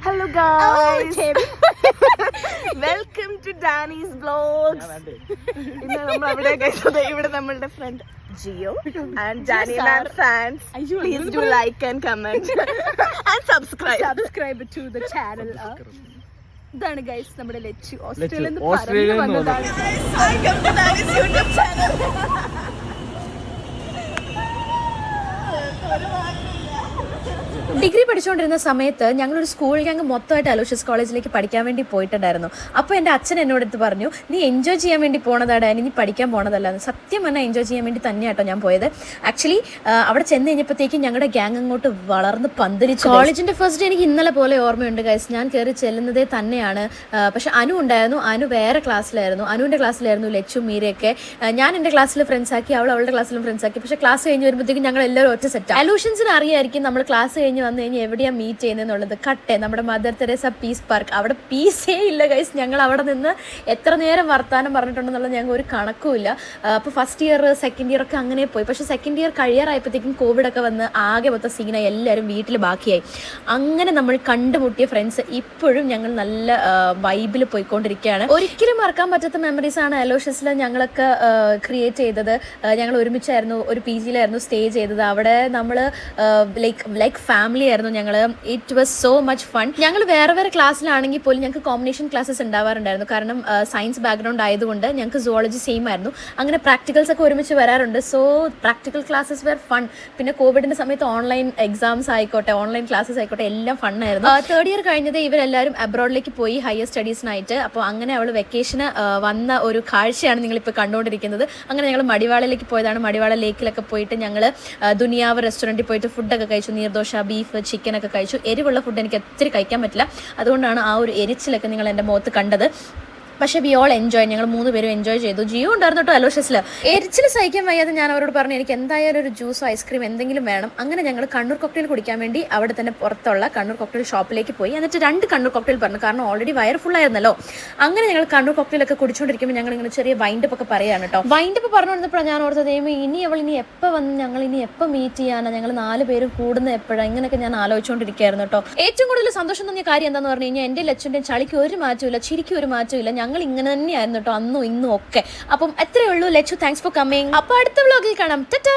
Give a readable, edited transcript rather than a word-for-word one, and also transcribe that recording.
Hello guys. Welcome to Danny's vlogs. ഇന്ന് നമ്മൾ അവിടെ ഇവിടെ നമ്മളുടെ friend Jio and Danny and fans. Please do like and comment and subscribe to the channel. ഇതാണ് guys നമ്മുടെ ലച്ചു ഓസ്ട്രേലിയയിൽ നിന്ന് പറഞ്ഞു വന്നതാണ്. Welcome to Danny's YouTube channel. Degree പഠിച്ചുകൊണ്ടിരുന്ന സമയത്ത് ഞങ്ങളൊരു സ്കൂൾ ഗ്യാങ് മൊത്തമായിട്ട് അലോഷ്യസ് കോളേജിലേക്ക് പഠിക്കാൻ വേണ്ടി പോയിട്ടുണ്ടായിരുന്നു. അപ്പോൾ എൻ്റെ അച്ഛൻ എന്നോട് അടുത്ത് പറഞ്ഞു, നീ എൻജോയ് ചെയ്യാൻ വേണ്ടി പോണതാടാ, നീ പഠിക്കാൻ പോണതല്ല. സത്യം പറഞ്ഞാൽ എൻജോയ് ചെയ്യാൻ വേണ്ടി തന്നെയാട്ടോ ഞാൻ പോയത്. ആക്ച്വലി അവിടെ ചെന്ന് കഴിഞ്ഞപ്പോഴത്തേക്കും ഞങ്ങളുടെ ഗ്യാങ് അങ്ങോട്ട് വളർന്ന് പന്തലിച്ചു. കോളേജിൻ്റെ ഫസ്റ്റ് ഡേ എനിക്ക് ഇന്നലെ പോലെ ഓർമ്മയുണ്ട് ഗൈസ്. ഞാൻ കയറി ചെല്ലുന്നതേ തന്നെയാണ്. പക്ഷെ അനു ഉണ്ടായിരുന്നു. അനു വേറെ ക്ലാസ്സിലായിരുന്നു. അനുവിൻ്റെ ക്ലാസ്സിലായിരുന്നു ലച്ചു മീരയൊക്കെ. ഞാൻ എൻ്റെ ക്ലാസ്സിൽ ഫ്രണ്ട്സ് ആക്കി, അവളുടെ ക്ലാസ്സിലും ഫ്രണ്ട്സ് ആക്കി. പക്ഷേ ക്ലാസ് കഴിഞ്ഞ് വരുമ്പോഴത്തേക്കും ഞങ്ങൾ എല്ലാവരും ഒറ്റ സെറ്റ്. അലൂഷൻസിന് അറിയായിരിക്കും നമ്മൾ ക്ലാസ് കഴിഞ്ഞ് വന്നു കഴിഞ്ഞാൽ എവിടെയാണ് മീറ്റ് ചെയ്യുന്നതെന്നുള്ളത്. കട്ടെ നമ്മുടെ മദർ തെരേസ പീസ് പാർക്ക്. അവിടെ പീസേ ഇല്ല ഗൈസ്. ഞങ്ങൾ അവിടെ നിന്ന് എത്ര നേരം വർത്താനം പറഞ്ഞിട്ടുണ്ടെന്നുള്ളത് ഞങ്ങൾക്ക് ഒരു കണക്കുമില്ല. അപ്പോൾ ഫസ്റ്റ് ഇയർ സെക്കൻഡ് ഇയർ ഒക്കെ അങ്ങനെ പോയി. പക്ഷേ സെക്കൻഡ് ഇയർ കഴിയാറായപ്പോഴത്തേക്കും കോവിഡൊക്കെ വന്ന് ആകെ മൊത്തം സീനായി, എല്ലാവരും വീട്ടിൽ ബാക്കിയായി. അങ്ങനെ നമ്മൾ കണ്ടുമുട്ടിയ ഫ്രണ്ട്സ് ഇപ്പോഴും ഞങ്ങൾ നല്ല വൈബിൽ പോയിക്കൊണ്ടിരിക്കുകയാണ്. ഒരിക്കലും മറക്കാൻ പറ്റാത്ത മെമ്മറീസാണ് അലോഷ്യസിൽ ഞങ്ങളൊക്കെ ക്രിയേറ്റ് ചെയ്തത്. ഞങ്ങൾ ഒരുമിച്ചായിരുന്നു, ഒരു പി ജിയിലായിരുന്നു സ്റ്റേ ചെയ്തത്. അവിടെ നമ്മൾ ലൈക്ക് ഫാമിലി ആയിരുന്നു ഞങ്ങൾ. It was so much fun. ഞങ്ങൾ വേറെ വേറെ ക്ലാസ്സിലാണെങ്കിൽ പോലും ഞങ്ങൾക്ക് കോമ്പിനേഷൻ ക്ലാസ്സസ് ഉണ്ടാവാറുണ്ടായിരുന്നു. കാരണം സയൻസ് ബാക്ക്ഗ്രൗണ്ട് ആയതുകൊണ്ട് ഞങ്ങൾക്ക് സുവോളജി സെയിം ആയിരുന്നു. അങ്ങനെ പ്രാക്ടിക്കൽസ് ഒക്കെ ഒരുമിച്ച് വരാറുണ്ട്. So practical classes very fun. പിന്നെ കോവിഡിൻ്റെ സമയത്ത് ഓൺലൈൻ എക്സാംസ് ആയിക്കോട്ടെ, ഓൺലൈൻ ക്ലാസ്സസ് ആയിക്കോട്ടെ, എല്ലാം ഫണ്ണായിരുന്നു. തേർഡ് ഇയർ കഴിഞ്ഞത് ഇവരെല്ലാവരും അബ്രോഡിലേക്ക് പോയി ഹയർ സ്റ്റഡീസിനായിട്ട്. അപ്പോൾ അങ്ങനെ അവൾ വെക്കേഷന് വന്ന ഒരു കാഴ്ചയാണ് നിങ്ങളിപ്പോൾ കണ്ടുകൊണ്ടിരിക്കുന്നത്. അങ്ങനെ ഞങ്ങൾ മടിവാളയിലേക്ക് പോയതാണ്. മടിവാള ലേക്കിലൊക്കെ പോയിട്ട് ഞങ്ങൾ ദുനിയാവ് റെസ്റ്റോറൻറ്റിൽ പോയിട്ട് ഫുഡൊക്കെ കഴിച്ചു. നീർദോശ, ബീഫ്, ചിക്കനൊക്കെ കഴിച്ചു. എരിവുള്ള ഫുഡ് എനിക്ക് ഒത്തിരി കഴിക്കാൻ പറ്റില്ല. അതുകൊണ്ടാണ് ആ ഒരു എരിച്ചിലൊക്കെ നിങ്ങൾ എൻ്റെ മുഖത്ത് കണ്ടത്. പക്ഷേ വി ഓൾ എൻജോയ്. ഞങ്ങൾ 3 പേരും എൻജോയ് ചെയ്തു. ജിയോ ഉണ്ടായിരുന്നു കേട്ടോ അലോഷ്യസിൽ. എരിച്ചിൽ സഹിക്കാൻ വയ്യാതെ ഞാൻ അവരോട് പറഞ്ഞു, എനിക്ക് എന്തായാലും ഒരു ജ്യൂസോ ഐസ്ക്രീം എന്തെങ്കിലും വേണം. അങ്ങനെ ഞങ്ങൾ കണ്ണൂർ കോക്ടെയിൽ കുടിക്കാൻ വേണ്ടി അവിടെ തന്നെ പുറത്തുള്ള കണ്ണൂർ കോക്ടെയിൽ ഷോപ്പിലേക്ക് പോയി. എന്നിട്ട് 2 കണ്ണൂർ കോക്ടെയിൽ പറഞ്ഞു. കാരണം ഓൾറെഡി വയർ ഫുള്ളായിരുന്നല്ലോ. അങ്ങനെ ഞങ്ങൾ കണ്ണൂർ കോക്ടെയിലൊക്കെ കുടിച്ചുകൊണ്ടിരിക്കുമ്പോൾ ഞങ്ങൾ ഇങ്ങനെ ചെറിയ വൈൻഡപ്പ് ഒക്കെ പറയുകയാണ് കേട്ടോ. വൈൻഡപ്പ് പറഞ്ഞുകൊണ്ടിരുന്നപ്പോഴാണ് ഞാൻ ഓർത്തത്, ഇനി അവൾ ഇനി എപ്പോൾ വന്ന് ഞങ്ങൾ ഇനി എപ്പോൾ മീറ്റ് ചെയ്യാനാണ്, ഞങ്ങൾ 4 പേരും കൂടുന്ന എപ്പോഴാണ്, ഇങ്ങനെയൊക്കെ ഞാൻ ആലോചിച്ചുകൊണ്ടിരിക്കുകയായിരുന്നു കേട്ടോ. ഏറ്റവും കൂടുതൽ സന്തോഷം തോന്നിയ കാര്യം എന്താണെന്ന് പറഞ്ഞു കഴിഞ്ഞാൽ, എൻ്റെ ലച്ചുൻ്റെയും ചളിക്ക് ഒരു മാറ്റമില്ല, ചിരിക്കും ഒരു മാറ്റമില്ല. ഞങ്ങൾ ഇങ്ങനെ തന്നെയായിരുന്നു കേട്ടോ, അന്നും ഇന്നും ഒക്കെ. അപ്പം അത്രയേ ഉള്ളൂ. Lachu, thanks for coming. അപ്പോൾ അടുത്ത വ്ലോഗിൽ കാണാം. ടാറ്റാ.